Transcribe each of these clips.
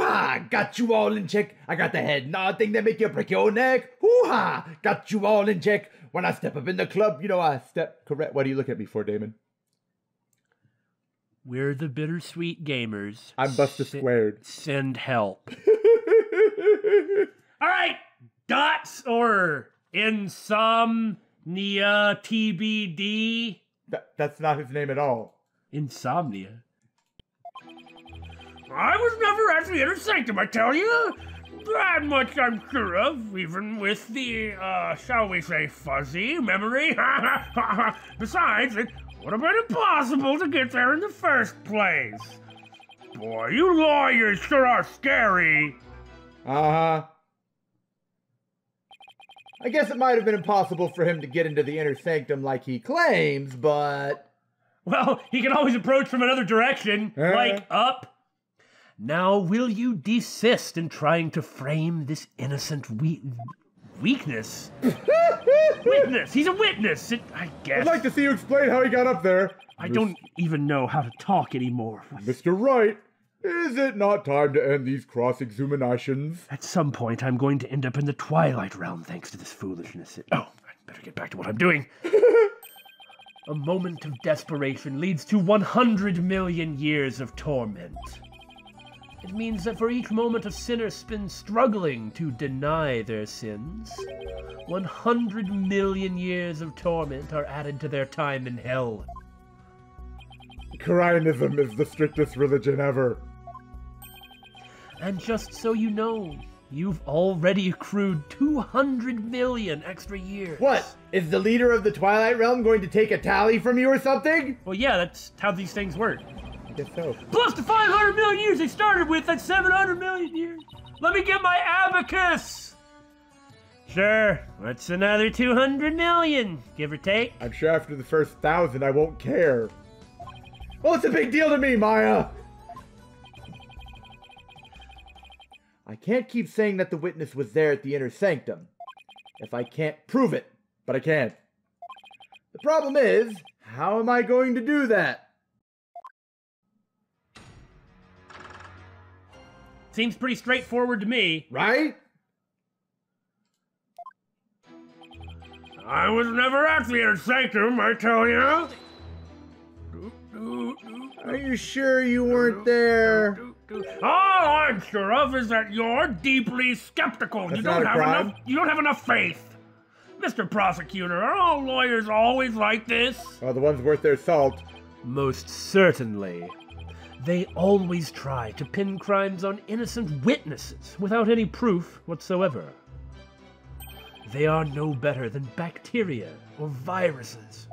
Hoo-ha! Got you all in check. I got the head nod thing that make you break your neck. Hoo-ha! Got you all in check. When I step up in the club, you know I step correct. What do you look at me for, Damon? We're the Bittersweet Gamers. I'm Busta Squared. Send help. All right, Datz or Insomnia TBD. That's not his name at all. Insomnia. I was never at the inner sanctum, I tell you. That much I'm sure of, even with the, shall we say, fuzzy memory. Besides, it would have been impossible to get there in the first place. Boy, you lawyers sure are scary. Uh-huh. I guess it might have been impossible for him to get into the inner sanctum like he claims, but... Well, he can always approach from another direction, like up. Now, will you desist in trying to frame this innocent weakness? Witness! He's a witness, I guess. I'd like to see you explain how he got up there. I don't even know how to talk anymore. Mr. Wright, is it not time to end these cross-examinations? At some point, I'm going to end up in the Twilight Realm thanks to this foolishness. Oh, I'd better get back to what I'm doing. A moment of desperation leads to 100 million years of torment. It means that for each moment a sinner spends struggling to deny their sins, 100 million years of torment are added to their time in hell. Cryanism is the strictest religion ever. And just so you know, you've already accrued 200 million extra years. What? Is the leader of the Twilight Realm going to take a tally from you or something? Well, yeah, that's how these things work. Guess so. Plus the 500 million years they started with, that's 700 million years. Let me get my abacus. Sure, what's another 200 million, give or take? I'm sure after the first 1,000 I won't care. Well, it's a big deal to me, Maya. I can't keep saying that the witness was there at the inner sanctum if I can't prove it, but I can. The problem is, how am I going to do that? Seems pretty straightforward to me. Right? I was never at the inner sanctum, I tell you. Are you sure you weren't there? All I'm sure of is that you're deeply skeptical. That's not a crime. You don't have enough faith. Mr. Prosecutor, are all lawyers always like this? Well, the ones worth their salt. Most certainly. They always try to pin crimes on innocent witnesses without any proof whatsoever. They are no better than bacteria or viruses.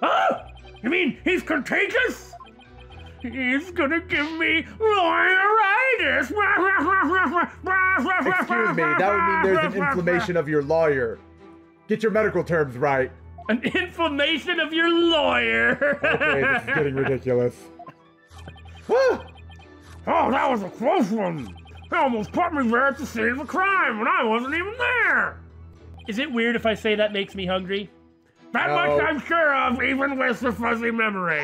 Oh! You mean he's contagious? He's gonna give me lawyeritis! Excuse me, that would mean there's an inflammation of your lawyer. Get your medical terms right. An inflammation of your lawyer! Okay, this is getting ridiculous. Oh, that was a close one! They almost put me there at the scene of the crime when I wasn't even there! Is it weird if I say that makes me hungry? That much I'm sure of, even with the fuzzy memory.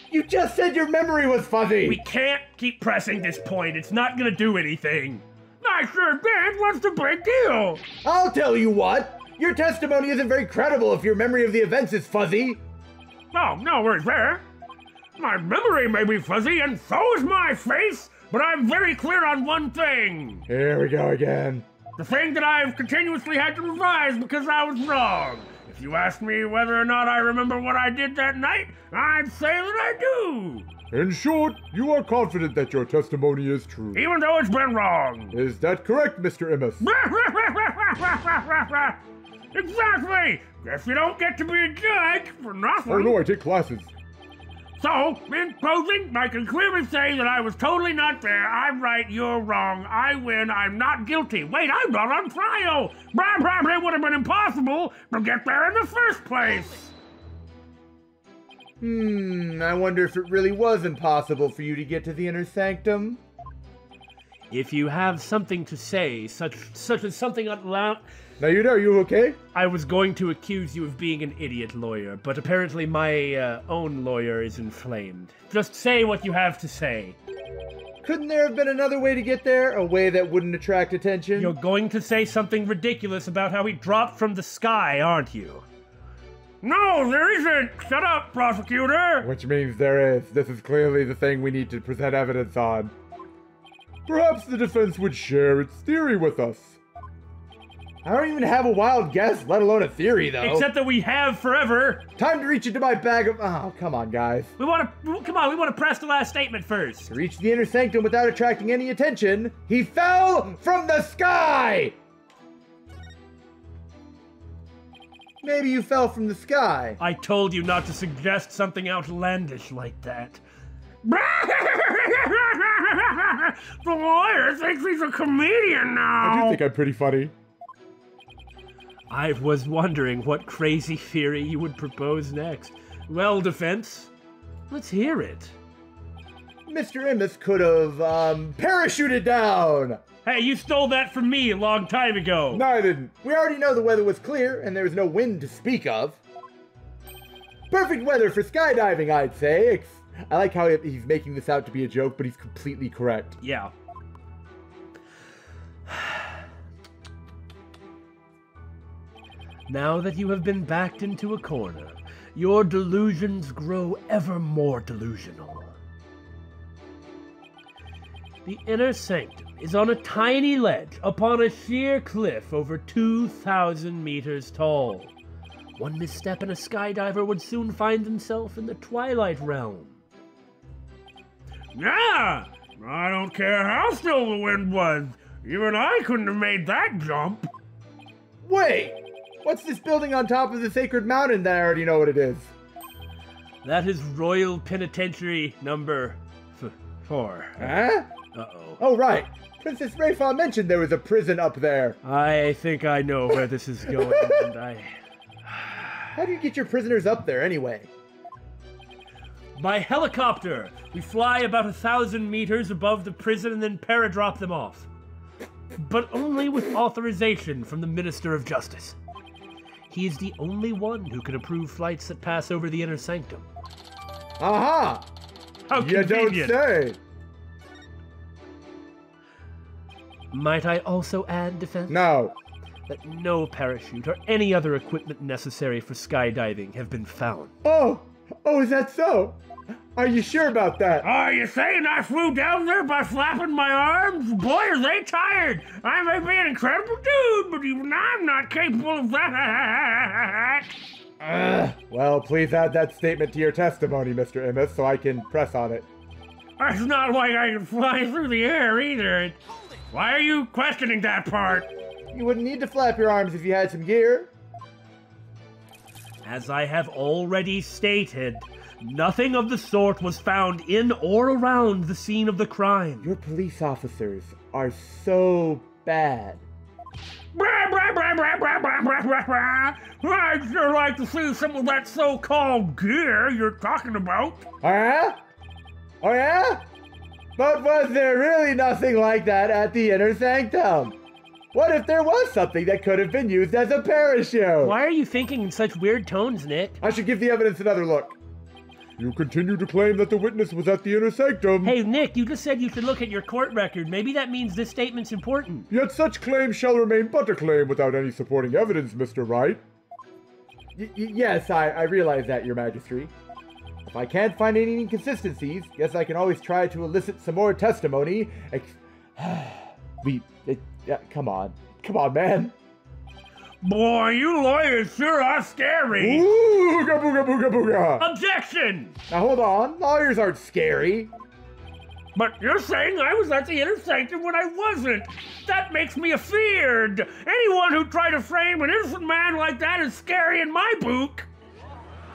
You just said your memory was fuzzy! We can't keep pressing this point. It's not gonna do anything. I sure did. What's the big deal? I'll tell you what! Your testimony isn't very credible if your memory of the events is fuzzy. Oh, no worries there. My memory may be fuzzy, and so is my face, but I'm very clear on one thing. Here we go again. The thing that I've continuously had to revise because I was wrong. If you ask me whether or not I remember what I did that night, I'd say that I do. In short, you are confident that your testimony is true. Even though it's been wrong. Is that correct, Mr. Anon'ihmus? Exactly! Guess you don't get to be a judge for nothing. Oh no, I take classes. So, in closing, I can clearly say that I was totally not there. I'm right, you're wrong. I win, I'm not guilty. Wait, I'm not on trial! It would have been impossible to get there in the first place! I wonder if it really was impossible for you to get to the inner sanctum. If you have something to say, such as something loud... Now, are you okay? I was going to accuse you of being an idiot lawyer, but apparently my own lawyer is inflamed. Just say what you have to say. Couldn't there have been another way to get there? A way that wouldn't attract attention? You're going to say something ridiculous about how he dropped from the sky, aren't you? No, there isn't! Shut up, prosecutor! Which means there is. This is clearly the thing we need to present evidence on. Perhaps the defense would share its theory with us. I don't even have a wild guess, let alone a theory, though. Except that we have forever. Time to reach into my bag of... Oh, come on, guys. We want to press the last statement first. To reach the inner sanctum without attracting any attention, he fell from the sky! Maybe you fell from the sky. I told you not to suggest something outlandish like that. The lawyer thinks he's a comedian now. I do think I'm pretty funny. I was wondering what crazy theory you would propose next. Well, defense, let's hear it. Mr. Immus could have, parachuted down! Hey, you stole that from me a long time ago! No, I didn't. We already know the weather was clear, and there was no wind to speak of. Perfect weather for skydiving, I'd say. I like how he's making this out to be a joke, but he's completely correct. Yeah. Now that you have been backed into a corner, your delusions grow ever more delusional. The inner sanctum is on a tiny ledge upon a sheer cliff over 2,000 meters tall. One misstep and a skydiver would soon find himself in the twilight realm. Yeah! I don't care how still the wind was. Even I couldn't have made that jump. Wait! What's this building on top of the sacred mountain that I already know what it is? That is Royal Penitentiary number 4. Huh? Uh-oh. Oh, right. Princess Rayfa mentioned there was a prison up there. I think I know where this is going, and How do you get your prisoners up there, anyway? By helicopter! We fly about 1,000 meters above the prison and then paradrop them off. But only with authorization from the Minister of Justice. He is the only one who can approve flights that pass over the inner sanctum. Aha! How convenient. You don't say! Might I also add, defense? No. That no parachute or any other equipment necessary for skydiving have been found. Oh, is that so? Are you sure about that? Are you saying I flew down there by flapping my arms? Boy, are they tired! I may be an incredible dude, but even I'm not capable of that! Well, please add that statement to your testimony, Mr. Immus, so I can press on it. That's not why I can fly through the air, either. Why are you questioning that part? You wouldn't need to flap your arms if you had some gear. As I have already stated, nothing of the sort was found in or around the scene of the crime. Your police officers are so bad. I'd sure like to see some of that so-called gear you're talking about. Oh yeah? Oh yeah? But was there really nothing like that at the inner sanctum? What if there was something that could have been used as a parachute? Why are you thinking in such weird tones, Nick? I should give the evidence another look. You continue to claim that the witness was at the inner sanctum. Hey, Nick, you just said you should look at your court record. Maybe that means this statement's important. Yet such claim shall remain but a claim without any supporting evidence, Mr. Wright. Yes, I realize that, Your Majesty. If I can't find any inconsistencies, guess I can always try to elicit some more testimony. Come on, man. Boy, you lawyers sure are scary. Ooga booga booga booga. Objection! Now hold on, lawyers aren't scary. But you're saying I was at the inner sanctum when I wasn't. That makes me afeared. Anyone who tried to frame an innocent man like that is scary in my book.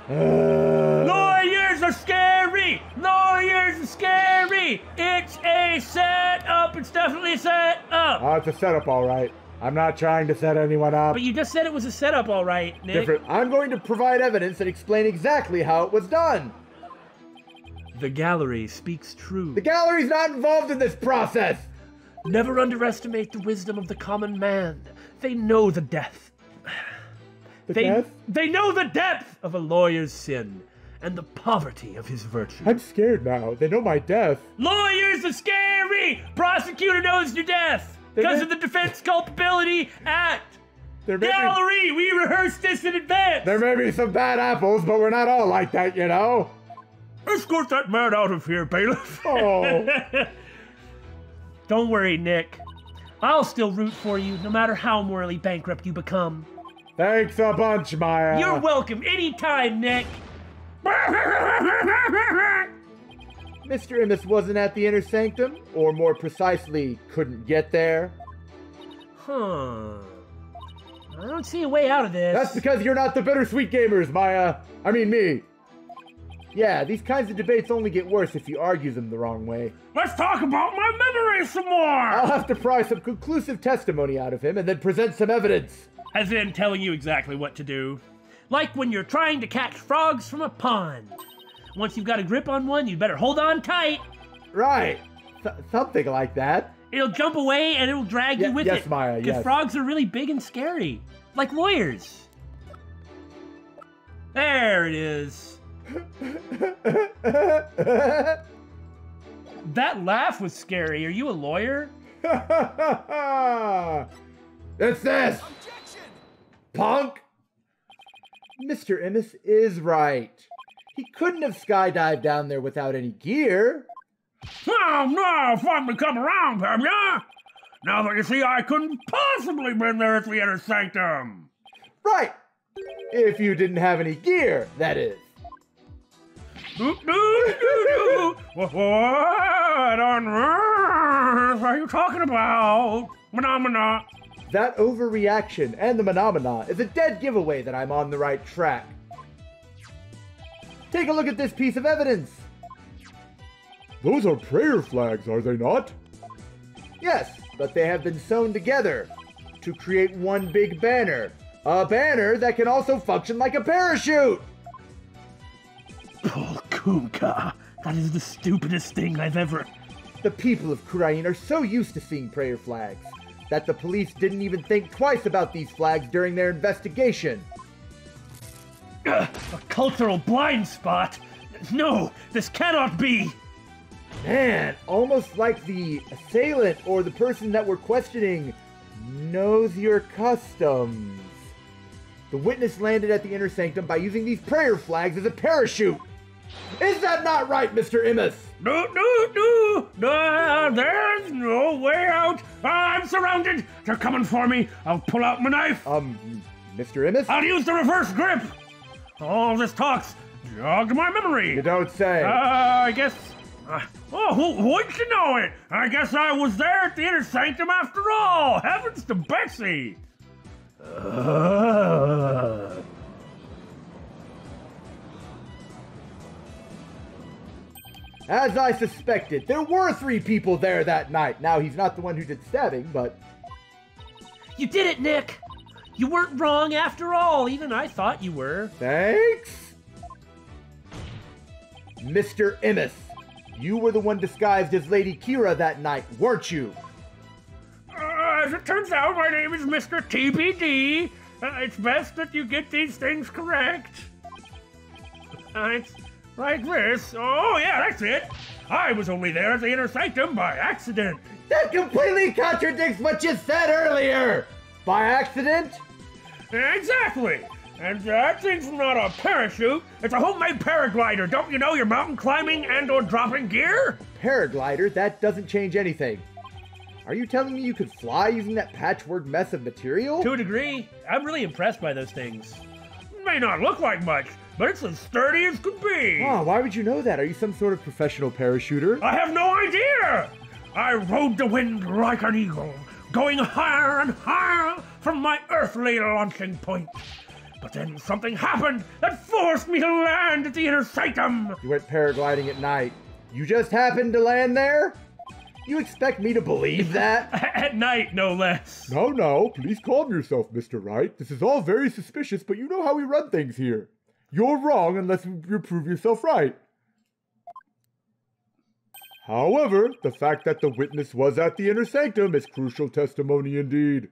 Lawyers are scary! Lawyers are scary! It's a setup! It's definitely a setup! Oh, it's a setup, all right. I'm not trying to set anyone up. But you just said it was a setup, all right, Nick. Different. I'm going to provide evidence and explain exactly how it was done. The gallery speaks true. The gallery's not involved in this process. Never underestimate the wisdom of the common man. They know the depth. They know the depth of a lawyer's sin and the poverty of his virtue. I'm scared now. They know my death. Lawyers are scary! Prosecutor knows your death because of the Defense Culpability Act. Gallery, we rehearsed this in advance. There may be some bad apples, but we're not all like that, you know? Escort that man out of here, bailiff. Oh. Don't worry, Nick. I'll still root for you, no matter how morally bankrupt you become. Thanks a bunch, Maya. You're welcome anytime, Nick. Mr. Immus wasn't at the inner sanctum, or more precisely, couldn't get there. Huh. I don't see a way out of this. That's because you're not the Bittersweet gamers, Maya. I mean me. Yeah, these kinds of debates only get worse if you argue them the wrong way. Let's talk about my memory some more! I'll have to pry some conclusive testimony out of him and then present some evidence. As in telling you exactly what to do. Like when you're trying to catch frogs from a pond. Once you've got a grip on one, you better hold on tight. Right. Something like that. It'll jump away and it'll drag you with it. Yes, Maya, yes. Because frogs are really big and scary. Like lawyers. There it is. That laugh was scary. Are you a lawyer? It's this! Objection! Punk! Mr. Immus is right. He couldn't have skydived down there without any gear. Oh no, finally come around, have ya? Now that you see I couldn't possibly been there at the inner sanctum. Right! If you didn't have any gear, that is. What on earth are you talking about? Phenomena. That overreaction and the phenomena is a dead giveaway that I'm on the right track. Take a look at this piece of evidence. Those are prayer flags, are they not? Yes, but they have been sewn together to create one big banner. A banner that can also function like a parachute! Polkunka, that is the stupidest thing I've ever... The people of Kurain are so used to seeing prayer flags that the police didn't even think twice about these flags during their investigation. A cultural blind spot? No, this cannot be! Man, almost like the assailant or the person that we're questioning knows your customs. The witness landed at the inner sanctum by using these prayer flags as a parachute. Is that not right, Mr. Immus? No, there's no way out. I'm surrounded. They're coming for me. I'll pull out my knife. Mr. Immus? I'll use the reverse grip. All this talk's jogged my memory. You don't say. I guess... wouldn't you know it? I guess I was there at the inner sanctum after all. Heavens to Betsy. As I suspected, there were 3 people there that night. Now, he's not the one who did stabbing, but... You did it, Nick! You weren't wrong after all. Even I thought you were. Thanks? Mr. Immus, you were the one disguised as Lady Kira that night, weren't you? As it turns out, my name is Mr. TBD. It's best that you get these things correct. It's like this. Oh, yeah, that's it. I was only there at the inner sanctum by accident. That completely contradicts what you said earlier! By accident? Exactly. And that thing's not a parachute. It's a homemade paraglider. Don't you know your mountain climbing and or dropping gear? Paraglider? That doesn't change anything. Are you telling me you could fly using that patchwork mess of material? To a degree. I'm really impressed by those things. May not look like much, but it's as sturdy as could be. Oh, why would you know that? Are you some sort of professional parachuter? I have no idea! I rode the wind like an eagle, going higher and higher from my earthly launching point. But then something happened that forced me to land at the inner sanctum. You went paragliding at night. You just happened to land there? You expect me to believe that? At night, no less. No, please calm yourself, Mr. Wright. This is all very suspicious, but you know how we run things here. You're wrong unless you prove yourself right. However, the fact that the witness was at the inner sanctum is crucial testimony indeed.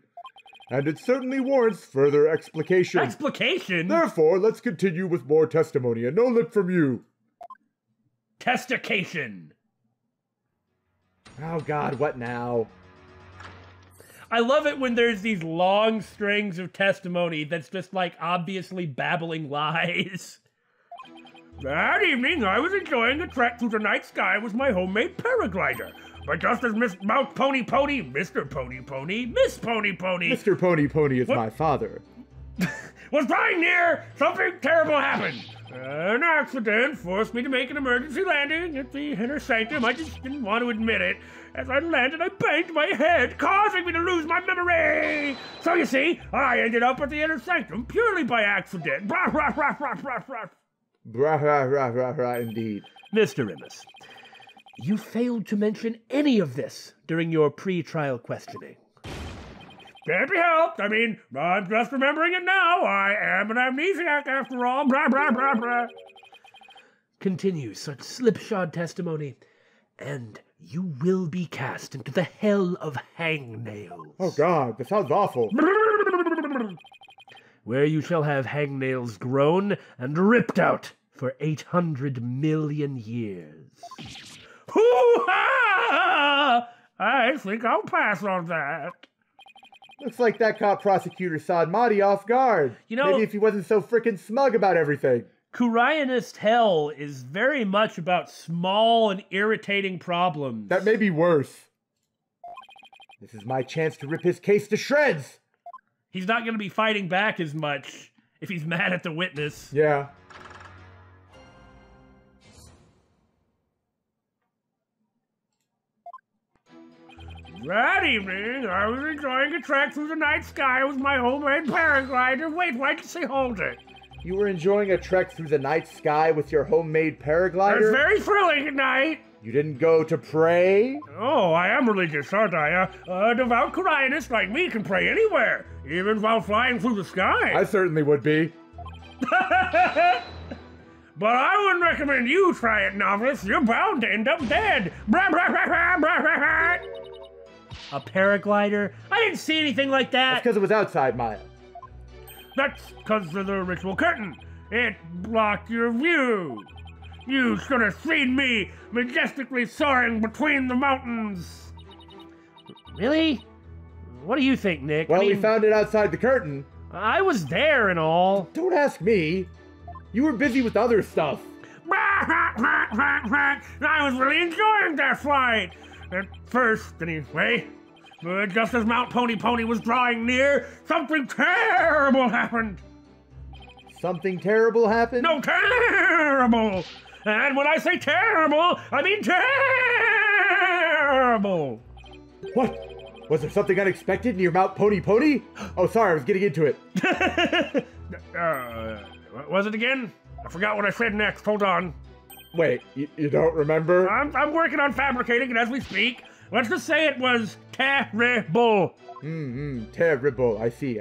And it certainly warrants further explication. Explication? Therefore, let's continue with more testimony, and no lip from you. Testication. Oh God, what now? I love it when there's these long strings of testimony that's just like obviously babbling lies. That evening, I was enjoying a trek through the night sky with my homemade paraglider. But just as Miss Mouth Pony Pony, Mr. Pony Pony, Miss Pony Pony... Mr. Pony Pony is my father. ...was flying near, something terrible happened. An accident forced me to make an emergency landing at the inner sanctum. I just didn't want to admit it. As I landed, I banged my head, causing me to lose my memory. So you see, I ended up at the inner sanctum purely by accident. Brah, brah, brah, brah, brah, brah. Brah, brah, brah, brah, brah, indeed. Mr. Rimmus, you failed to mention any of this during your pre-trial questioning. Can't be helped. I mean, I'm just remembering it now. I am an amnesiac after all. Blah, blah, blah, blah. Continue such slipshod testimony, and you will be cast into the hell of hangnails. Oh God, that sounds awful. Where you shall have hangnails grown and ripped out for 800 million years. Hoo-ha! I think I'll pass on that. Looks like that caught prosecutor Sadmati off guard. You know, maybe if he wasn't so frickin' smug about everything. Kurionist hell is very much about small and irritating problems. That may be worse. This is my chance to rip his case to shreds. He's not going to be fighting back as much if he's mad at the witness. Yeah. That evening, I was enjoying a trek through the night sky with my homemade paraglider. Wait, why'd you say hold it? You were enjoying a trek through the night sky with your homemade paraglider? It's very thrilling at night. You didn't go to pray? Oh, I am religious, aren't I? A devout Kurionist like me can pray anywhere, even while flying through the sky. I certainly would be. But I wouldn't recommend you try it, novice. You're bound to end up dead. Blah, blah, blah, blah, blah, blah, blah. A paraglider? I didn't see anything like that. That's because it was outside, Maya. That's because of the ritual curtain. It blocked your view. You should have seen me majestically soaring between the mountains. Really? What do you think, Nick? Well, we found it outside the curtain. I was there and all. Don't ask me. You were busy with other stuff. I was really enjoying that flight. At first, anyway. But just as Mount Pony Pony was drawing near, something terrible happened. Something terrible happened? No, terrible! And when I say terrible, I mean terrible! What? Was there something unexpected near Mount Pony Pony? Oh, sorry, I was getting into it. What was it again? I forgot what I said next. Hold on. Wait, you don't remember? I'm working on fabricating it as we speak. Let's just say it was terrible. Terrible. I see.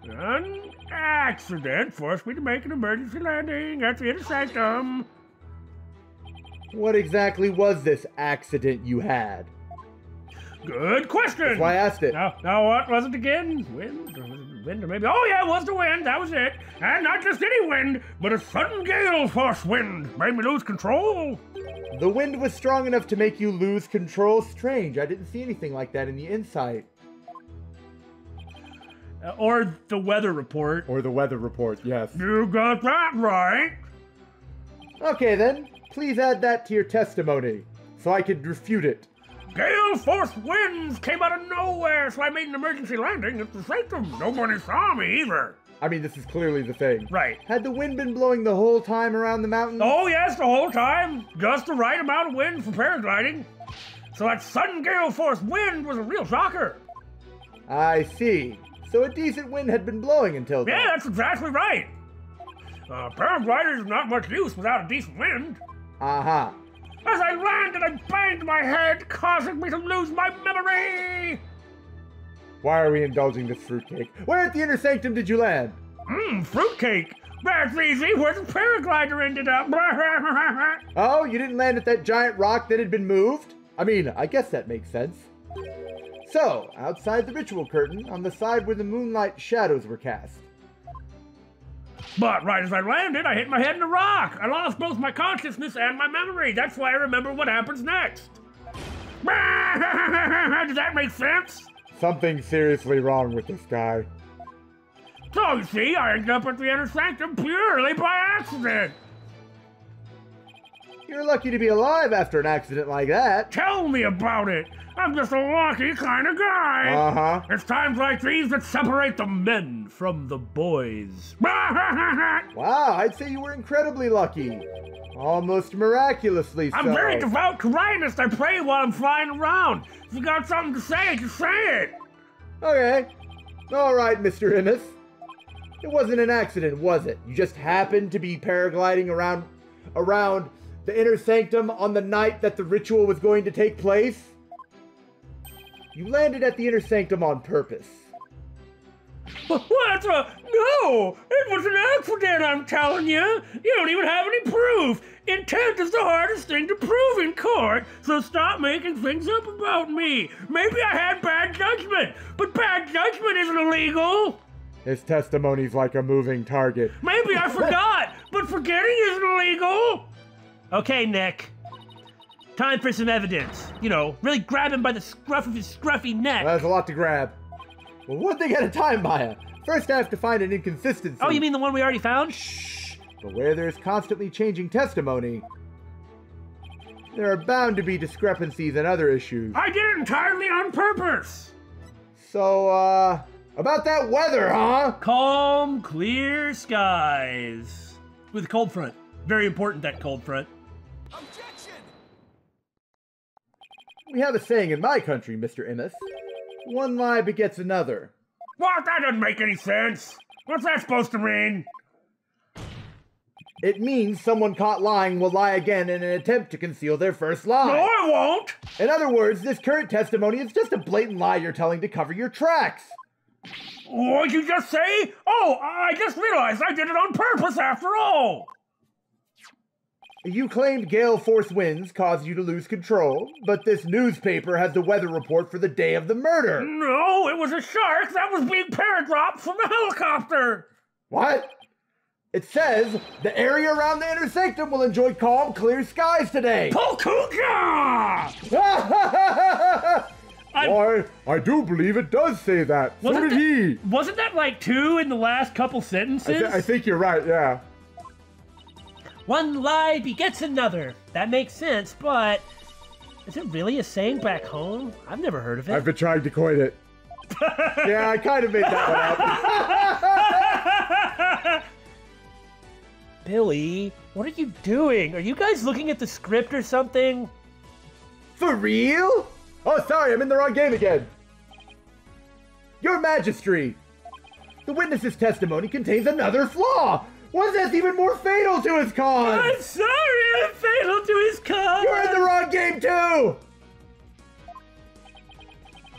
An accident forced me to make an emergency landing at the inner sanctum. What exactly was this accident you had? Good question. That's why I asked it. Now what was it again? Wind or maybe? Oh yeah, it was the wind. That was it. And not just any wind, but a sudden gale force wind made me lose control. The wind was strong enough to make you lose control? Strange. I didn't see anything like that in the insight. Or the weather report. Or the weather report, yes. You got that right. Okay then, please add that to your testimony, so I can refute it. Gale force winds came out of nowhere, so I made an emergency landing at the sanctum. Nobody saw me either. I mean, this is clearly the thing. Right. Had the wind been blowing the whole time around the mountain? Oh yes, the whole time. Just the right amount of wind for paragliding. So that sudden gale force wind was a real shocker. I see. So a decent wind had been blowing until then. Yeah, that's exactly right. Paragliders are not much use without a decent wind. Aha. As I landed, I banged my head, causing me to lose my memory. Why are we indulging this fruitcake? Where at the inner sanctum did you land? Fruitcake. That's easy. Where the paraglider ended up. Oh, you didn't land at that giant rock that had been moved? I mean, I guess that makes sense. So, outside the ritual curtain, on the side where the moonlight shadows were cast. But right as I landed, I hit my head in a rock. I lost both my consciousness and my memory. That's why I remember what happens next. Does that make sense? Something's seriously wrong with this guy. So, you see, I ended up at the inner sanctum purely by accident. You're lucky to be alive after an accident like that. Tell me about it. I'm just a lucky kind of guy. Uh-huh. It's times like these that separate the men from the boys. Wow, I'd say you were incredibly lucky. Almost miraculously so. I'm very devout Karainist. I pray while I'm flying around. If you got something to say, just say it. Okay. All right, Mr. Immus. It wasn't an accident, was it? You just happened to be paragliding around the inner sanctum on the night that the ritual was going to take place? You landed at the inner sanctum on purpose. What? No! It was an accident, I'm telling you! You don't even have any proof! Intent is the hardest thing to prove in court, so stop making things up about me! Maybe I had bad judgment, but bad judgment isn't illegal! His testimony's like a moving target. Maybe I forgot, but forgetting isn't illegal! Okay, Nick. Time for some evidence. You know, really grab him by the scruff of his scruffy neck. There's a lot to grab. Well, one thing at a time, Maya. First, I have to find an inconsistency. Oh, you mean the one we already found? Shh. But where there's constantly changing testimony, there are bound to be discrepancies and other issues. I did it entirely on purpose! So, about that weather, huh? Calm, clear skies. With a cold front. Very important, that cold front. Objection! We have a saying in my country, Mr. Immus. One lie begets another. What? That doesn't make any sense. What's that supposed to mean? It means someone caught lying will lie again in an attempt to conceal their first No, lie. I won't! In other words, this current testimony is just a blatant lie you're telling to cover your tracks. What'd you just say? Oh, I just realized I did it on purpose after all! You claimed gale force winds caused you to lose control, but this newspaper has the weather report for the day of the murder. No, it was a shark that was being paradropped from a helicopter! What? It says the area around the inner sanctum will enjoy calm, clear skies today. Polkuka! Why, I do believe it does say that. So did he. Wasn't that like 2 in the last couple sentences? I think you're right, yeah. One lie begets another. That makes sense, but is it really a saying back home? I've never heard of it. I've been trying to coin it. Yeah, I kind of made that one up. Billy, what are you doing? Are you guys looking at the script or something? For real? Oh, sorry, I'm in the wrong game again. Your Majesty, the witness's testimony contains another flaw. One that's even more fatal to his cause. I'm sorry, I'm fatal to his cause. You're in the wrong game too.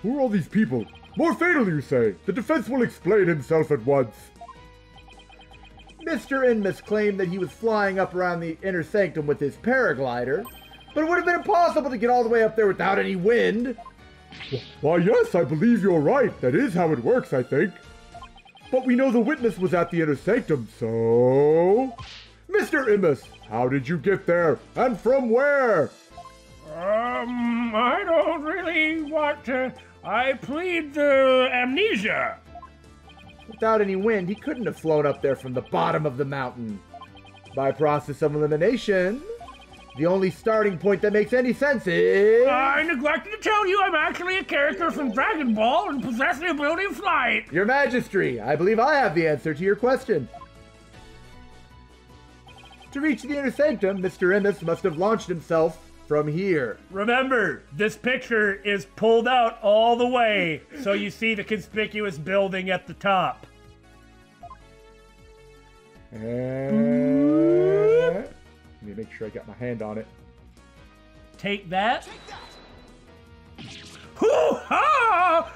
Who are all these people? More fatal, you say? The defense will explain himself at once. Mr. Anon'ihmus claimed that he was flying up around the inner sanctum with his paraglider, but it would have been impossible to get all the way up there without any wind. Why, yes, I believe you're right. That is how it works, I think. But we know the witness was at the inner sanctum, so... Mr. Anon'ihmus, how did you get there? And from where? I don't really want to... I plead the amnesia. Without any wind, he couldn't have flown up there from the bottom of the mountain. By process of elimination, the only starting point that makes any sense is... I neglected to tell you I'm actually a character from Dragon Ball and possess the ability of flight. Your Majesty, I believe I have the answer to your question. To reach the inner sanctum, Mr. Anon'ihmus must have launched himself from here. Remember, this picture is pulled out all the way, so you see the conspicuous building at the top. And... let me make sure I got my hand on it. Take that. Hoo-ha!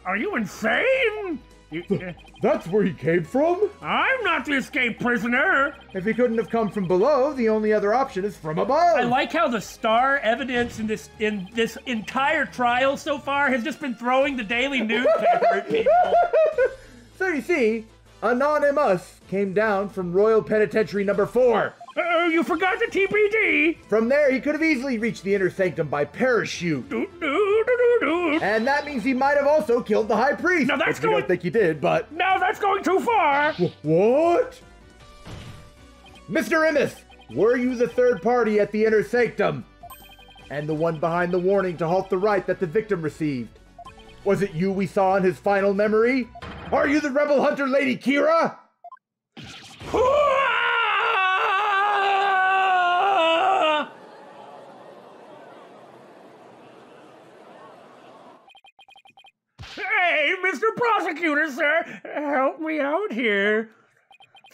Are you insane? That's where he came from? I'm not the escaped prisoner! If he couldn't have come from below, the only other option is from above. I like how the star evidence in this entire trial so far has just been throwing the daily newspaper at people. So you see, Anon'ihmus came down from Royal Penitentiary number 4. You forgot the TBD! From there, he could have easily reached the inner sanctum by parachute. And that means he might have also killed the high priest. Now that's I don't think he did, but... Now that's going too far! What? Mr. Immus, were you the third party at the inner sanctum? And the one behind the warning to halt the Wright that the victim received? Was it you we saw in his final memory? Are you the rebel hunter Lady Kira? Hey, Mr. Prosecutor, sir, help me out here.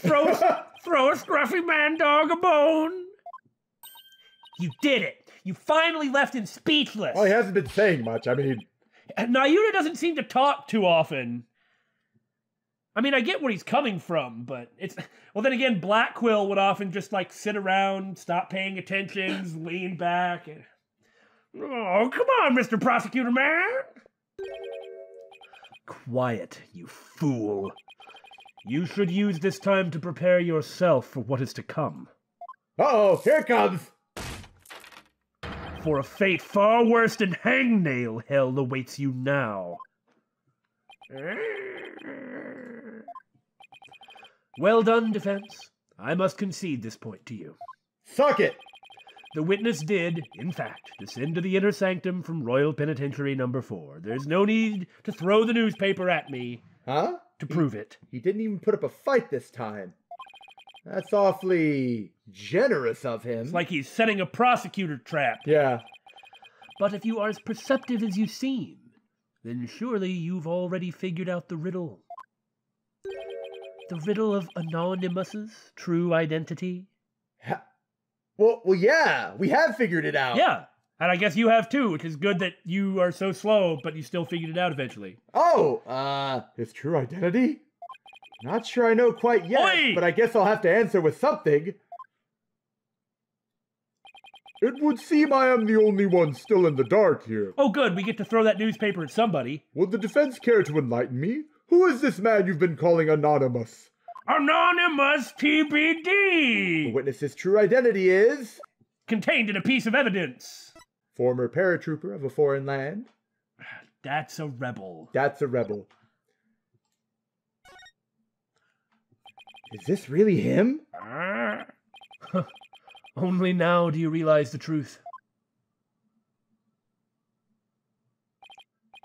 Throw a scruffy man dog a bone. You did it. You finally left him speechless. Well, he hasn't been saying much. I mean... NAHYUTA doesn't seem to talk too often. I mean, I get where he's coming from, but it's... Well, then again, Black Quill would often just, like, sit around, stop paying attention, lean back. And... Oh, come on, Mr. Prosecutor Man. Quiet, you fool. You should use this time to prepare yourself for what is to come. Uh-oh, here it comes! For a fate far worse than hangnail hell awaits you now. Well done, defense. I must concede this point to you. Suck it! The witness did, in fact, descend to the inner sanctum from Royal Penitentiary number 4. There's no need to throw the newspaper at me. Huh? To prove it. He didn't even put up a fight this time. That's awfully generous of him. It's like he's setting a prosecutor trap. Yeah. But if you are as perceptive as you seem, then surely you've already figured out the riddle. The riddle of Anon'ihmus's true identity. Well, yeah, we have figured it out. Yeah, and I guess you have too, which is good that you are so slow, but you still figured it out eventually. Oh, his true identity? Not sure I know quite yet, Oi! But I guess I'll have to answer with something. It would seem I am the only one still in the dark here. Oh good, we get to throw that newspaper at somebody. Would the defense care to enlighten me? Who is this man you've been calling Anon'ihmus? Anon'ihmus TBD! The witness's true identity is... Contained in a piece of evidence. Former paratrooper of a foreign land. That's a rebel. That's a rebel. Is this really him? Only now do you realize the truth.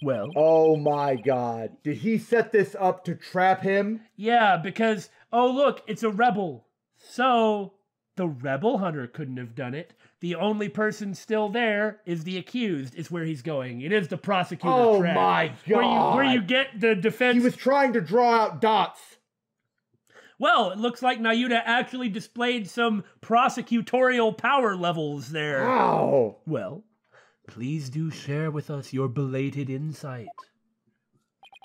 Well... Oh my god. Did he set this up to trap him? Yeah, because, oh look, it's a rebel. So, the rebel hunter couldn't have done it. The only person still there is the accused, is where he's going. It is the prosecutor trap. Oh my god. Where you get the defense... He was trying to draw out Datz. Well, it looks like NAHYUTA actually displayed some prosecutorial power levels there. Wow. Well... Please do share with us your belated insight.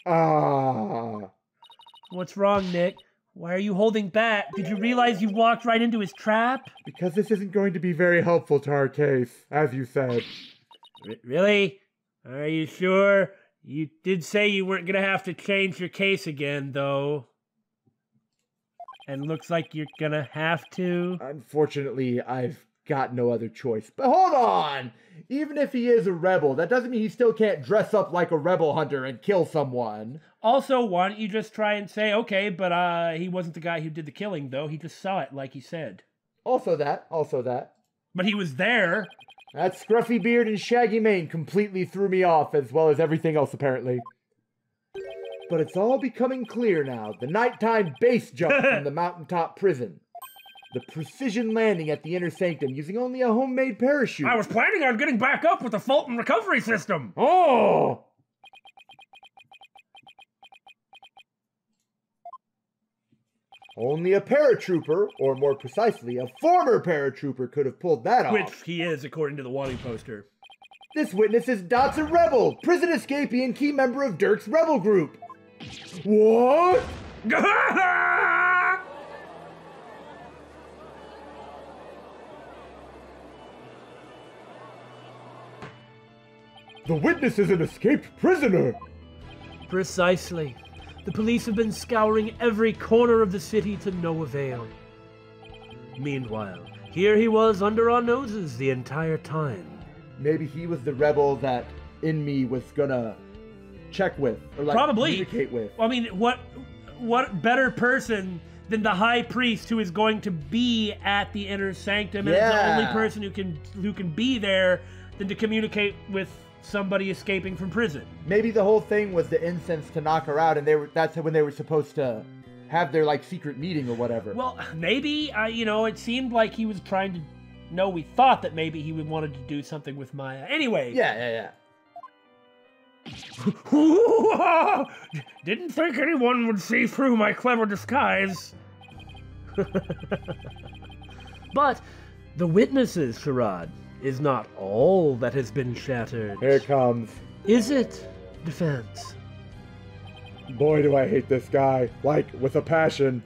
What's wrong, Nick? Why are you holding back? Did you realize you walked right into his trap? Because this isn't going to be very helpful to our case, as you said. Really? Are you sure? You did say you weren't going to have to change your case again, though. And looks like you're going to have to. Unfortunately, I've got no other choice. But hold on! Even if he is a rebel, that doesn't mean he still can't dress up like a rebel hunter and kill someone. Also, why don't you just try and say, okay, but he wasn't the guy who did the killing, though. He just saw it, like he said. Also that. But he was there. That scruffy beard and shaggy mane completely threw me off, as well as everything else, apparently. But it's all becoming clear now. The nighttime base jump from the mountaintop prison. The precision landing at the inner sanctum using only a homemade parachute. I was planning on getting back up with the Fulton recovery system. Oh! Only a paratrooper, or more precisely, a former paratrooper could have pulled that off. Which he is, according to the wanting poster. This witness is Datz, a rebel, prison escapee and key member of Dirk's rebel group. What? The witness is an escaped prisoner! Precisely. The police have been scouring every corner of the city to no avail. Meanwhile, here he was under our noses the entire time. Maybe he was the rebel that NAHYUTA was gonna check with, or like Probably. communicate with. I mean, what better person than the high priest who is going to be at the inner sanctum and is the only person who can be there than to communicate with somebody escaping from prison. Maybe the whole thing was the incense to knock her out, and that's when they were supposed to have their like secret meeting or whatever. Well, maybe it seemed like he was trying to. No, we thought that maybe he wanted to do something with Maya. Anyway. Yeah. Didn't think anyone would see through my clever disguise. But the witnesses charade is not all that has been shattered. Here it comes. Is it, defense? Boy, do I hate this guy. Like, with a passion.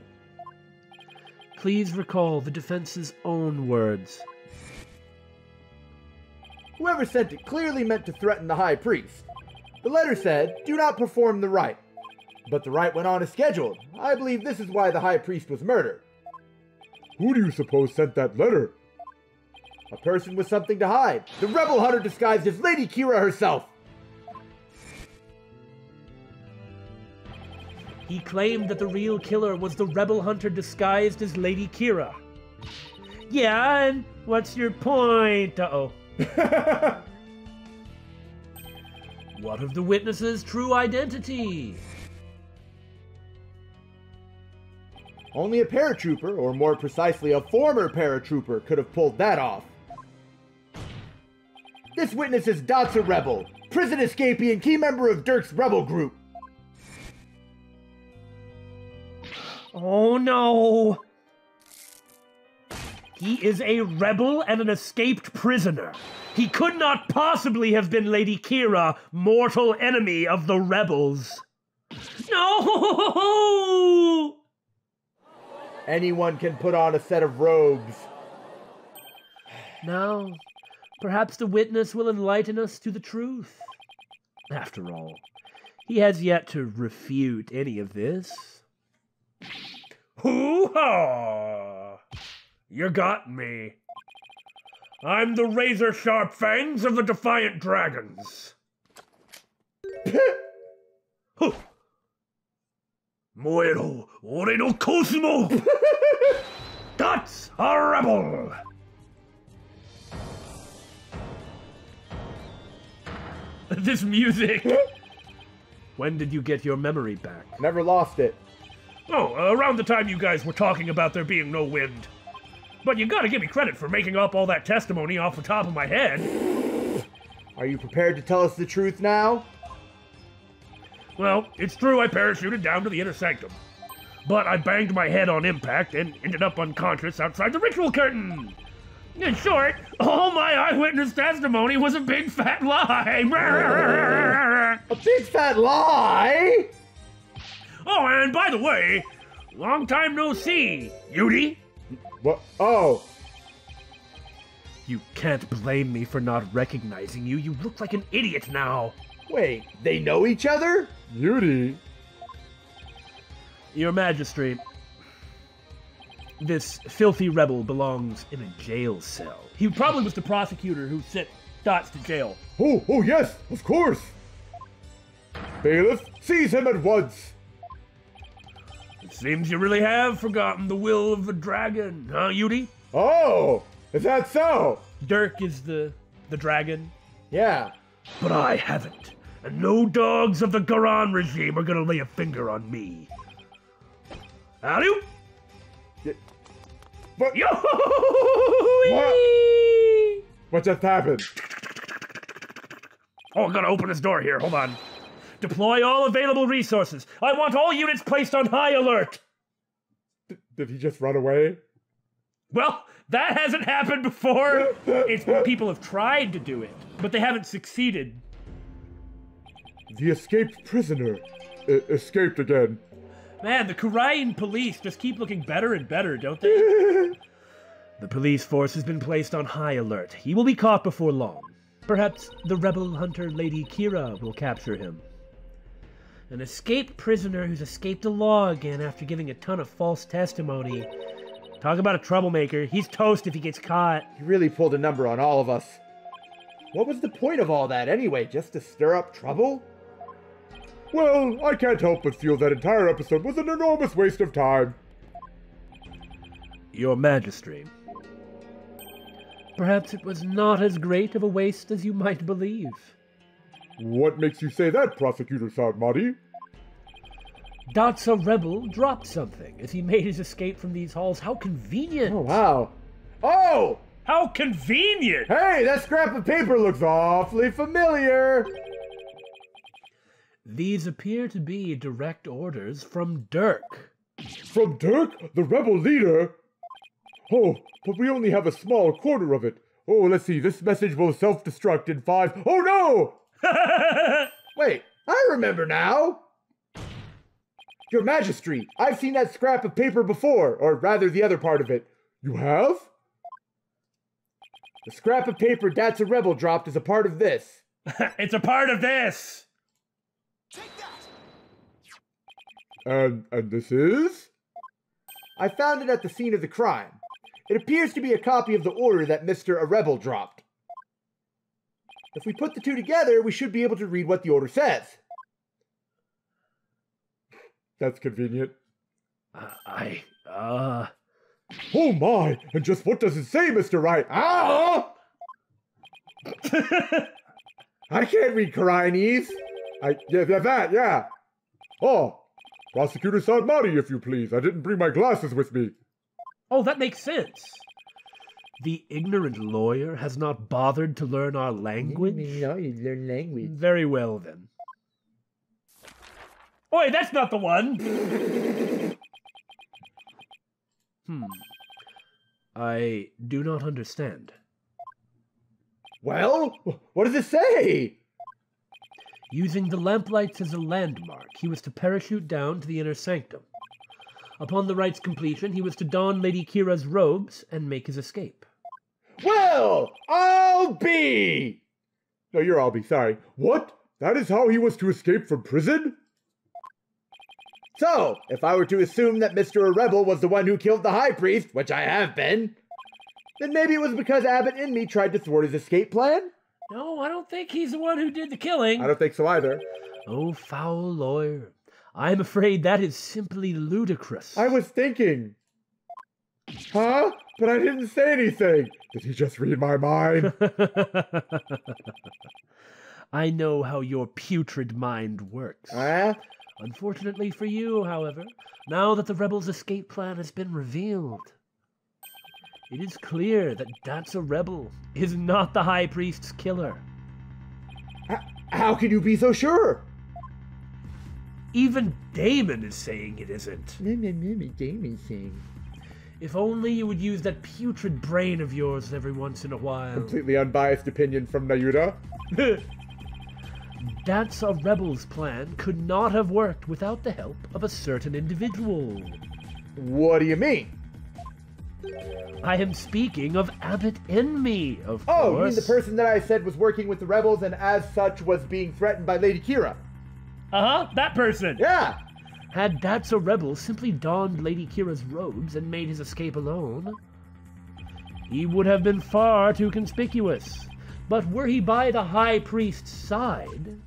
Please recall the defense's own words. Whoever sent it clearly meant to threaten the high priest. The letter said, do not perform the rite. But the rite went on as scheduled. I believe this is why the high priest was murdered. Who do you suppose sent that letter? A person with something to hide. The rebel hunter disguised as Lady Kira herself. He claimed that the real killer was the rebel hunter disguised as Lady Kira. Yeah, and what's your point? Uh-oh. What of the witness's true identity? Only a paratrooper, or more precisely a former paratrooper, could have pulled that off. This witness is Datz, a rebel, prison escapee and key member of Dirk's rebel group. Oh no! He is a rebel and an escaped prisoner. He could not possibly have been Lady Kira, mortal enemy of the rebels. No! Anyone can put on a set of robes. Now, perhaps the witness will enlighten us to the truth. After all, he has yet to refute any of this. Hoo-ha! You got me. I'm the razor-sharp fangs of the Defiant Dragons. Muero, ore no Cosmo! Datz, a rebel! This music! When did you get your memory back? Never lost it. Oh, around the time you guys were talking about there being no wind. But you gotta give me credit for making up all that testimony off the top of my head. Are you prepared to tell us the truth now? Well, it's true I parachuted down to the inner sanctum. But I banged my head on impact and ended up unconscious outside the ritual curtain. In short, all my eyewitness testimony was a big fat lie. A big fat lie? Oh, and by the way, long time no see, Yudi. What? Oh. You can't blame me for not recognizing you. You look like an idiot now. Wait, they know each other? Yudi. Your Majesty, this filthy rebel belongs in a jail cell. He probably was the prosecutor who sent Datz to jail. Oh, yes, of course. Bailiff, seize him at once. It seems you really have forgotten the will of the dragon, huh, Yudi? Oh, is that so? Dirk is the dragon. Yeah. But I haven't. And no dogs of the Garan regime are gonna lay a finger on me. Howdy? Yeah. What? Yo! What just happened? Oh, I gotta open this door here. Hold on. Deploy all available resources. I want all units placed on high alert. Did he just run away? Well, that hasn't happened before. It's people have tried to do it, but they haven't succeeded. The escaped prisoner. escaped again. Man, the Korean police just keep looking better and better, don't they? The police force has been placed on high alert. He will be caught before long. Perhaps the rebel hunter Lady Kira will capture him. An escaped prisoner who's escaped the law again after giving a ton of false testimony. Talk about a troublemaker. He's toast if he gets caught. He really pulled a number on all of us. What was the point of all that anyway? Just to stir up trouble? Well, I can't help but feel that entire episode was an enormous waste of time. Your Majesty. Perhaps it was not as great of a waste as you might believe. What makes you say that, Prosecutor Sarmadi? Datz a rebel dropped something as he made his escape from these halls. How convenient! Oh, wow. Oh! How convenient! Hey, that scrap of paper looks awfully familiar! These appear to be direct orders from Dirk. From Dirk, the rebel leader? Oh, but we only have a small corner of it. Oh, let's see, this message will self-destruct in 5... Oh, no! Wait, I remember now! Your Majesty, I've seen that scrap of paper before, or rather the other part of it. You have? The scrap of paper Datz a rebel dropped is a part of this. It's a part of this! Take that! And this is? I found it at the scene of the crime. It appears to be a copy of the order that Mr. A Rebel dropped. If we put the two together, we should be able to read what the order says. That's convenient. Oh my! And just what does it say, Mr. Wright? Ah! I can't read Koreanese. Yeah. Oh, Prosecutor Sarmadi, if you please. I didn't bring my glasses with me. Oh, that makes sense. The ignorant lawyer has not bothered to learn our language? No, you learn language. Very well, then. Oi, that's not the one! I do not understand. Well, what does it say? Using the lamplights as a landmark, he was to parachute down to the inner sanctum. Upon the rite's completion, he was to don Lady Kira's robes and make his escape. Well, I'll be! No, you're I'll be, sorry. What? That is how he was to escape from prison? So, if I were to assume that Mr. A Rebel was the one who killed the High Priest, which I have been, then maybe it was because Anon'ihmus tried to thwart his escape plan? No, I don't think he's the one who did the killing. I don't think so either. Oh, foul lawyer. I'm afraid that is simply ludicrous. I was thinking. Huh? But I didn't say anything. Did he just read my mind? I know how your putrid mind works. Unfortunately for you, however, now that the rebels' escape plan has been revealed, it is clear that Datz a Rebel is not the High Priest's killer. How can you be so sure? Even Damon is saying it isn't. Damon's saying. If only you would use that putrid brain of yours every once in a while. Completely unbiased opinion from NAHYUTA. Datz a Rebel's plan could not have worked without the help of a certain individual. What do you mean? I am speaking of Anon'ihmus, of course. Oh, you mean the person that I said was working with the rebels and as such was being threatened by Lady Kira? Uh-huh, that person. Yeah. Had Datz a Rebel simply donned Lady Kira's robes and made his escape alone, he would have been far too conspicuous. But were he by the High Priest's side,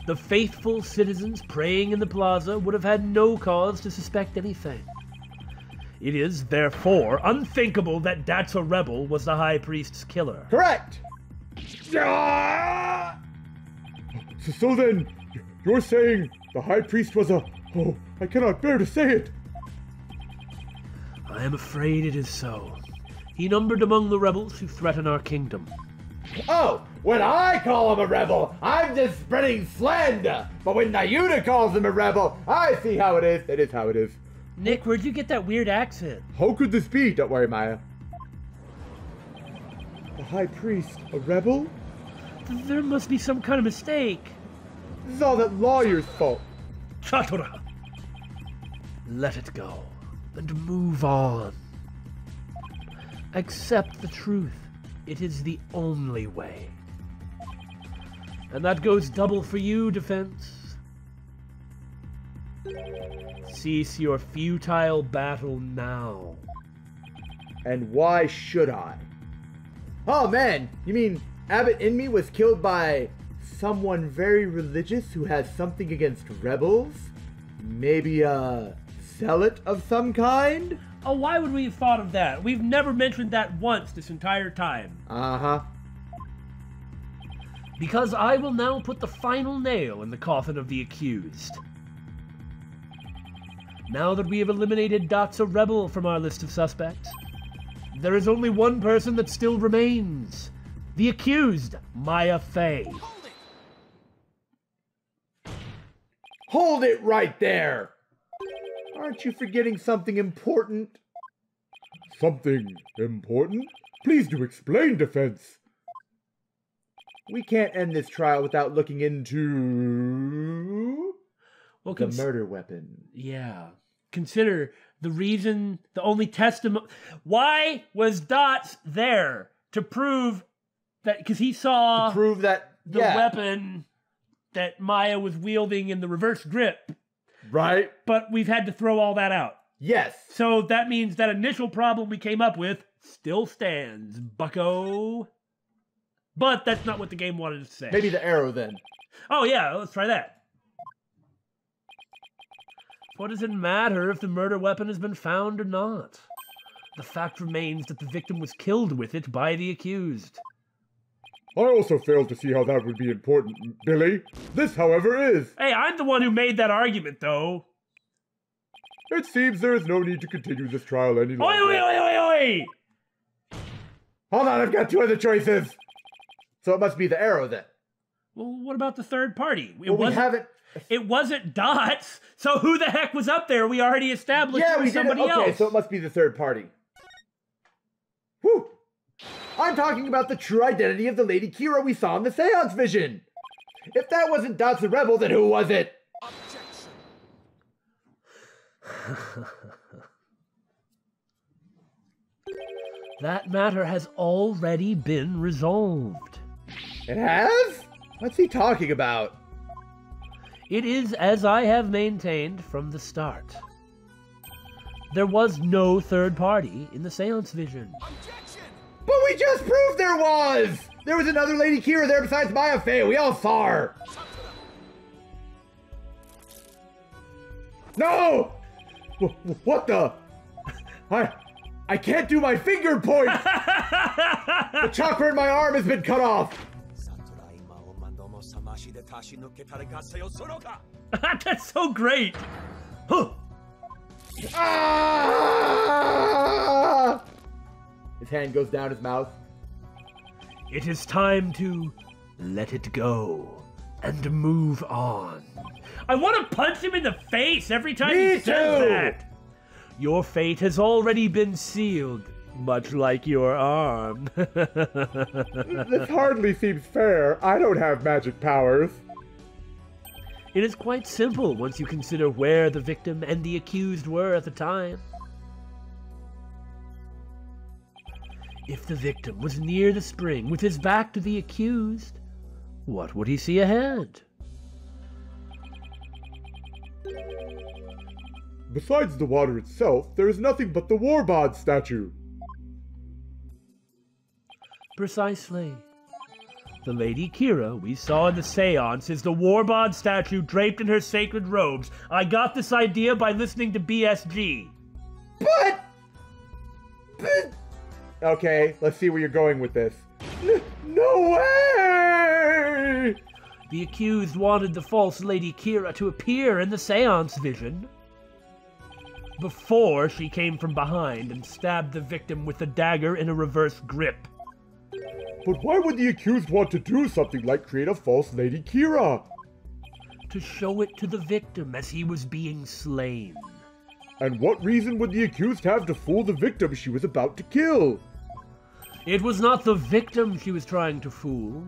the faithful citizens praying in the plaza would have had no cause to suspect anything. It is, therefore, unthinkable that Datz a Rebel was the High Priest's killer. Correct! So then, you're saying the High Priest was a... Oh, I cannot bear to say it. I am afraid it is so. He numbered among the rebels who threaten our kingdom. Oh, when I call him a rebel, I'm just spreading slander. But when NAHYUTA calls him a rebel, I see how it is. It is how it is. Nick, where'd you get that weird accent? How could this be? Don't worry, Maya. The High Priest, a rebel? There must be some kind of mistake. This is all that lawyer's fault. Chatura! Let it go, and move on. Accept the truth. It is the only way. And that goes double for you, Defense. Cease your futile battle now. And why should I? Oh man, you mean Anon'ihmus was killed by someone very religious who has something against rebels? Maybe a zealot of some kind? Oh, why would we have thought of that? We've never mentioned that once this entire time. Uh-huh. Because I will now put the final nail in the coffin of the accused. Now that we have eliminated Datz, a rebel, from our list of suspects, there is only one person that still remains. The accused, Maya Fey. Hold it right there! Aren't you forgetting something important? Something important? Please do explain, Defense. We can't end this trial without looking into the murder weapon. Yeah. Consider the reason, the only testimony. Why was Datz there? To prove that, because he saw to prove that the weapon that Maya was wielding in the reverse grip. Right. But we've had to throw all that out. Yes. So that means that initial problem we came up with still stands, bucko. But that's not what the game wanted to say. Maybe the arrow then. Oh yeah, let's try that. What does it matter if the murder weapon has been found or not? The fact remains that the victim was killed with it by the accused. I also failed to see how that would be important, Billy. This, however, is. Hey, I'm the one who made that argument, though. It seems there is no need to continue this trial any longer. Oi! Hold on, I've got two other choices. So it must be the arrow then. Well, what about the third party? We haven't. It wasn't Datz, so who the heck was up there? We already established it was somebody else. Okay, so it must be the third party. Whew! I'm talking about the true identity of the Lady Kira we saw in the seance vision. If that wasn't Datz the Rebel, then who was it? Objection. That matter has already been resolved. It has? What's he talking about? It is as I have maintained from the start. There was no third party in the seance vision. Objection. But we just proved there was! There was another Lady Kira there besides Maya Fey. We all saw her. No! What the? I can't do my finger point! The chakra in my arm has been cut off! That's so great! Huh. Ah! His hand goes down his mouth. It is time to let it go and move on. I want to punch him in the face every time he says that. Your fate has already been sealed, much like your arm. This hardly seems fair. I don't have magic powers. It is quite simple once you consider where the victim and the accused were at the time. If the victim was near the spring with his back to the accused, what would he see ahead? Besides the water itself, there is nothing but the Warbod statue. Precisely. The Lady Kira we saw in the seance is the Warbod statue draped in her sacred robes. I got this idea by listening to BSG. But... Okay, let's see where you're going with this. No way! The accused wanted the false Lady Kira to appear in the seance vision before she came from behind and stabbed the victim with the dagger in a reverse grip. But why would the accused want to do something like create a false Lady Kira? To show it to the victim as he was being slain. And what reason would the accused have to fool the victim she was about to kill? It was not the victim she was trying to fool.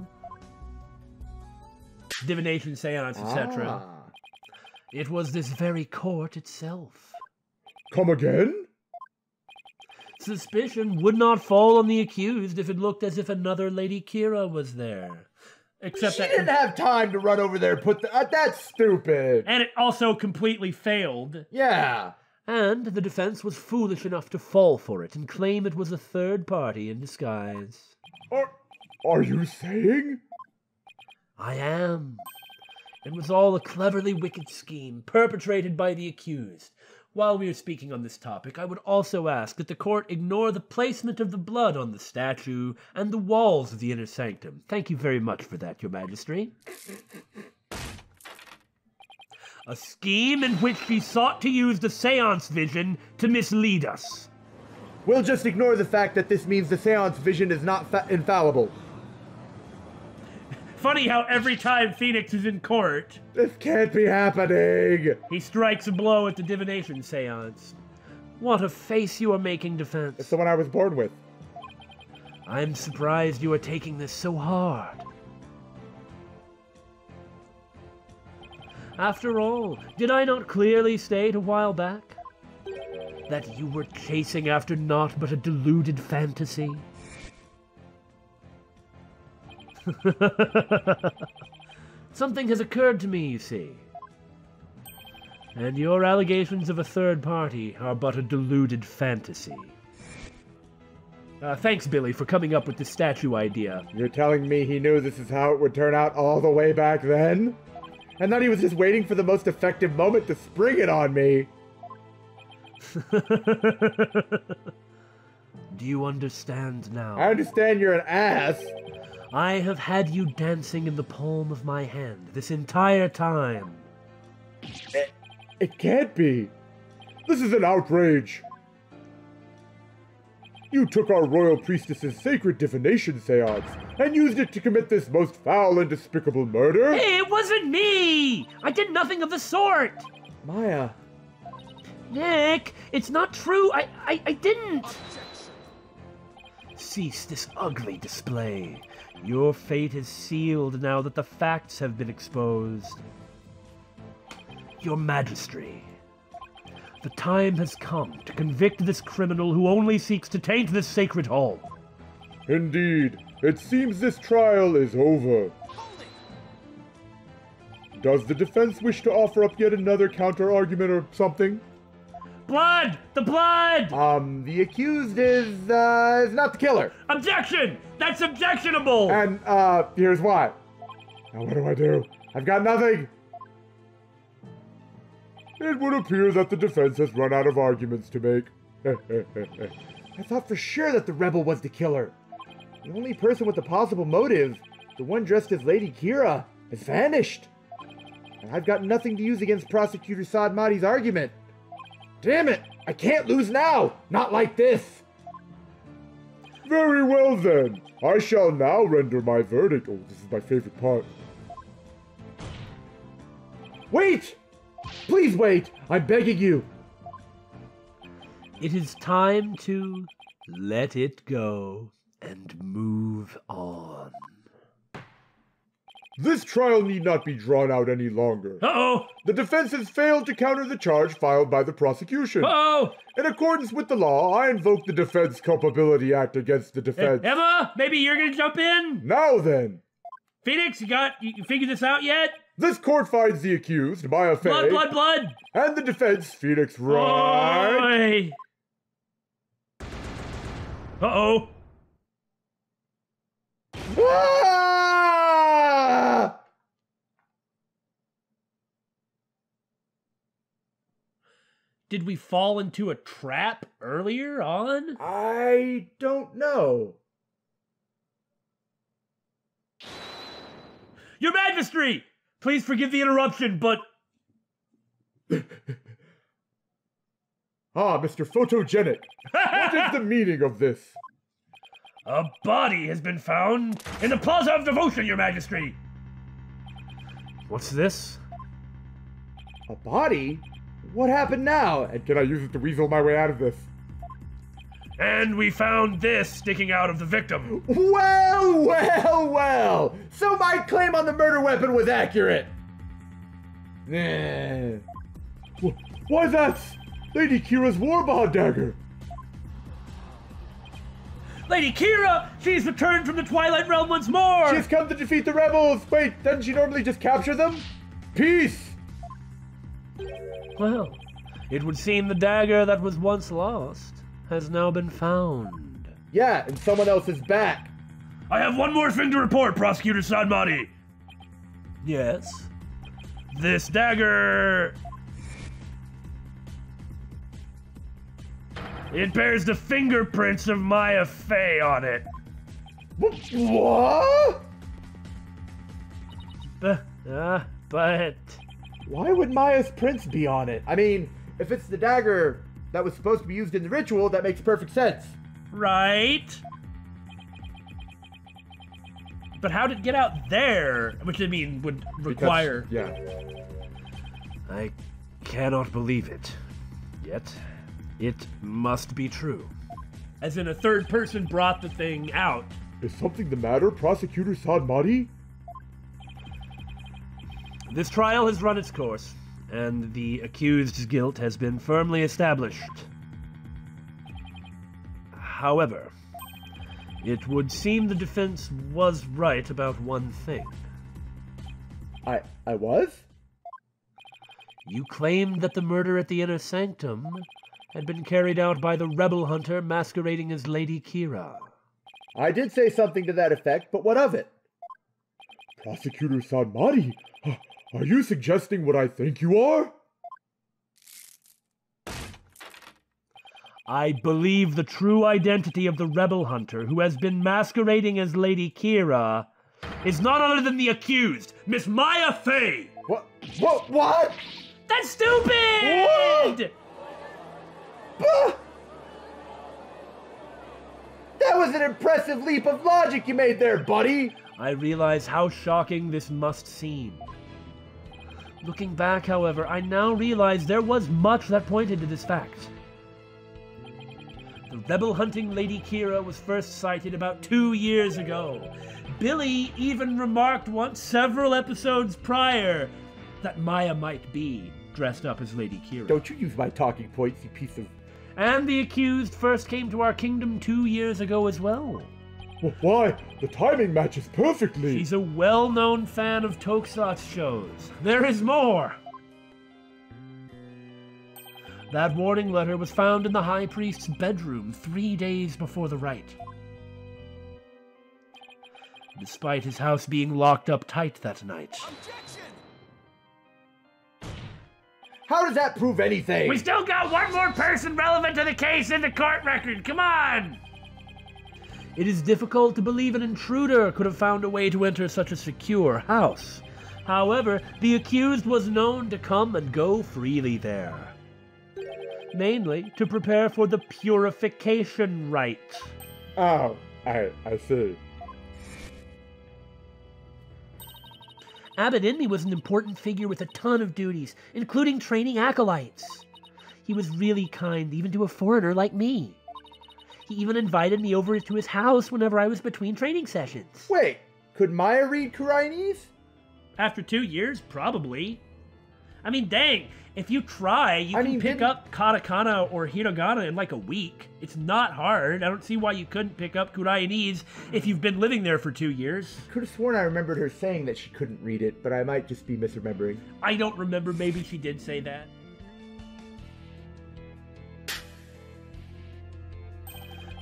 divination, seance, etc. Ah. It was this very court itself. Come again? Suspicion would not fall on the accused if it looked as if another Lady Kira was there. Except She that didn't have time to run over there and put the... that's stupid. And it also completely failed. Yeah. And the defense was foolish enough to fall for it and claim it was a third party in disguise. Are you saying? I am. It was all a cleverly wicked scheme perpetrated by the accused. While we are speaking on this topic, I would also ask that the court ignore the placement of the blood on the statue and the walls of the inner sanctum. Thank you very much for that, Your Majesty. A scheme in which she sought to use the seance vision to mislead us. We'll just ignore the fact that this means the seance vision is not infallible. Funny how every time Phoenix is in court, This can't be happening. he strikes a blow at the divination seance. What a face you are making, defense. It's the one I was born with. I'm surprised you are taking this so hard. After all, did I not clearly state a while back that you were chasing after naught but a deluded fantasy? Something has occurred to me, you see. And your allegations of a third party are but a deluded fantasy. Thanks, Billy, for coming up with the statue idea. You're telling me he knew this is how it would turn out all the way back then? And that he was just waiting for the most effective moment to spring it on me? Do you understand now? I understand you're an ass. I have had you dancing in the palm of my hand this entire time. It can't be. This is an outrage. You took our royal priestess's sacred divination seance and used it to commit this most foul and despicable murder? Hey, it wasn't me! I did nothing of the sort! Maya. Nick, it's not true. I didn't. Cease this ugly display. Your fate is sealed now that the facts have been exposed. Your Majesty, the time has come to convict this criminal who only seeks to taint this sacred hall. Indeed, it seems this trial is over. Does the defense wish to offer up yet another counter-argument or something? Blood! The blood! The accused is not the killer. Objection! That's objectionable! And, here's why. Now what do I do? I've got nothing! It would appear that the defense has run out of arguments to make. I thought for sure that the rebel was the killer. The only person with a possible motive, the one dressed as Lady Kira, has vanished. And I've got nothing to use against Prosecutor Saad Mahdi's argument. Damn it! I can't lose now! Not like this! Very well then. I shall now render my verdict. Oh, this is my favorite part. Wait! Please wait! I'm begging you! It is time to let it go and move on. This trial need not be drawn out any longer. Uh-oh! The defense has failed to counter the charge filed by the prosecution. Uh-oh! In accordance with the law, I invoke the Defense Culpability Act against the defense. Emma, maybe you're gonna jump in? Now then, Phoenix, you figured this out yet? this court finds the accused, Maya Fey, Blood! and the defense, Phoenix Wright. Oi. Uh-oh! Ah! Did we fall into a trap earlier on? I don't know. Your Majesty! Please forgive the interruption, but... Ah, Mr. Photogenic. What is the meaning of this? A body has been found in the Plaza of Devotion, Your Majesty! What's this? A body? What happened now? And can I use it to weasel my way out of this? And we found this sticking out of the victim. Well, well, well. So my claim on the murder weapon was accurate. Why, that's Lady Kira's warbond dagger. Lady Kira! She's returned from the Twilight Realm once more! She's come to defeat the rebels! Wait, doesn't she normally just capture them? Peace! Well, it would seem the dagger that was once lost has now been found. Yeah, and someone else is back. I have one more thing to report, Prosecutor Sanmari. Yes? This dagger... It bears the fingerprints of Maya Fey on it. What? But... Why would Maya's prints be on it? I mean, if it's the dagger that was supposed to be used in the ritual, that makes perfect sense. Right? But how did it get out there? Which, I mean, would require... Yeah. I cannot believe it. Yet, it must be true. As in a third person brought the thing out. Is something the matter, Prosecutor Sanmari? This trial has run its course, and the accused's guilt has been firmly established. However, it would seem the defense was right about one thing. I was? You claimed that the murder at the Inner Sanctum had been carried out by the rebel hunter masquerading as Lady Kira. I did say something to that effect, but what of it? Prosecutor Sanmari, are you suggesting what I think you are? I believe the true identity of the rebel hunter who has been masquerading as Lady Kira is none other than the accused, Miss Maya Fey! What? What? That's stupid! Bah! That was an impressive leap of logic you made there, buddy! I realize how shocking this must seem. Looking back, however, I now realize there was much that pointed to this fact. The rebel-hunting Lady Kira was first sighted about 2 years ago. Billy even remarked once several episodes prior that Maya might be dressed up as Lady Kira. Don't you use my talking points, you piece of... And the accused first came to our kingdom 2 years ago as well. Well, why? The timing matches perfectly! She's a well-known fan of Tokusatsu shows. There is more! That warning letter was found in the High Priest's bedroom 3 days before the rite. Despite his house being locked up tight that night. Objection! How does that prove anything? We still got one more person relevant to the case in the court record, come on! It is difficult to believe an intruder could have found a way to enter such a secure house. However, the accused was known to come and go freely there. Mainly to prepare for the purification rite. Oh, I see. Anon'ihmus was an important figure with a ton of duties, including training acolytes. He was really kind, even to a foreigner like me. He even invited me over to his house whenever I was between training sessions. Wait, could Maya read Kurainis? After 2 years, probably. I mean, dang, if you try, you can pick up katakana or hiragana in like a week. It's not hard. I don't see why you couldn't pick up Kurainis if you've been living there for 2 years. I could have sworn I remembered her saying that she couldn't read it, but I might just be misremembering. I don't remember, maybe she did say that.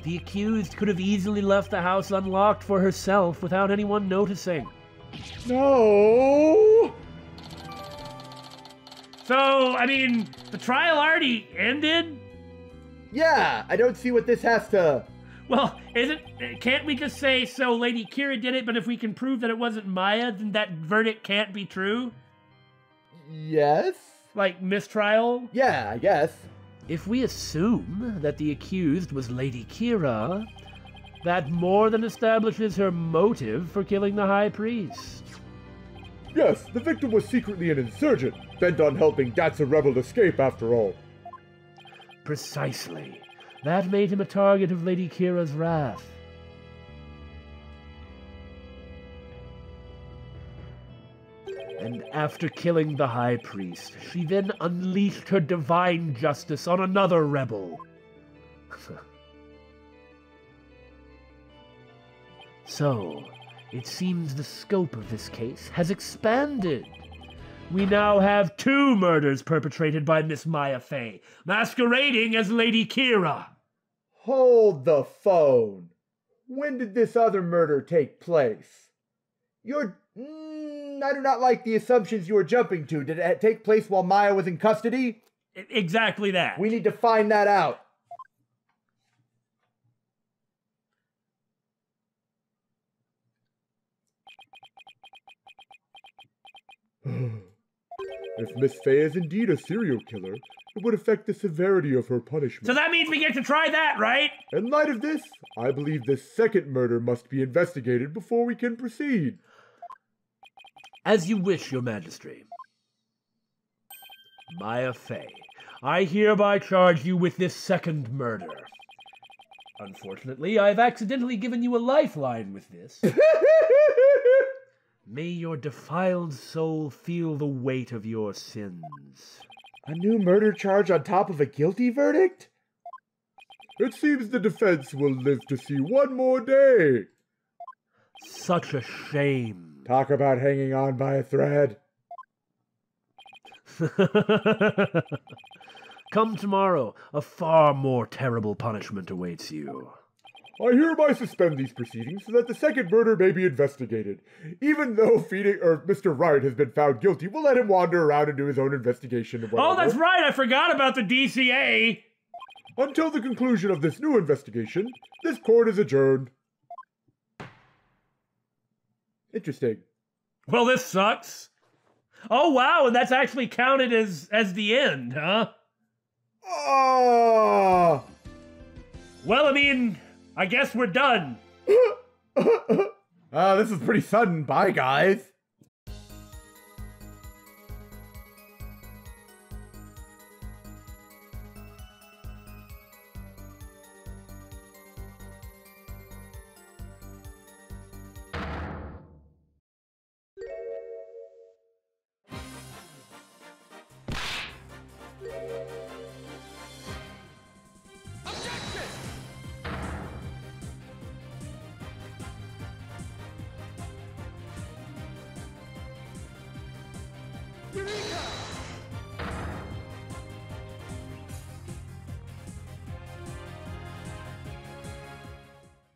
The accused could have easily left the house unlocked for herself without anyone noticing. No! So, I mean, the trial already ended? Yeah, I don't see what this has to... Well, can't we just say, so Lady Kira did it, but if we can prove that it wasn't Maya, then that verdict can't be true? Yes? Like, mistrial? Yeah, I guess. If we assume that the accused was Lady Kira, that more than establishes her motive for killing the High Priest. Yes, the victim was secretly an insurgent, bent on helping Datz a rebel escape after all. Precisely. That made him a target of Lady Kira's wrath. And after killing the High Priest, she then unleashed her divine justice on another rebel. So, it seems the scope of this case has expanded. We now have 2 murders perpetrated by Miss Maya Fey, masquerading as Lady Kira. Hold the phone. When did this other murder take place? I do not like the assumptions you are jumping to. Did it take place while Maya was in custody? Exactly that. We need to find that out. If Miss Fey is indeed a serial killer, it would affect the severity of her punishment. So that means we get to try that, right? In light of this, I believe this second murder must be investigated before we can proceed. As you wish, Your Majesty. Maya Fey, I hereby charge you with this second murder. Unfortunately, I've accidentally given you a lifeline with this. May your defiled soul feel the weight of your sins. A new murder charge on top of a guilty verdict? It seems the defense will live to see one more day. Such a shame. Talk about hanging on by a thread. Come tomorrow, a far more terrible punishment awaits you. I hereby suspend these proceedings so that the second murder may be investigated. Even though Mr. Wright has been found guilty, we'll let him wander around and do his own investigation. Oh, that's right! I forgot about the DCA! Until the conclusion of this new investigation, this court is adjourned. Interesting. Well, this sucks. Oh, wow, and that's actually counted as the end, huh? Oh! Well, I mean, I guess we're done. This is pretty sudden. Bye, guys. DiAngelo!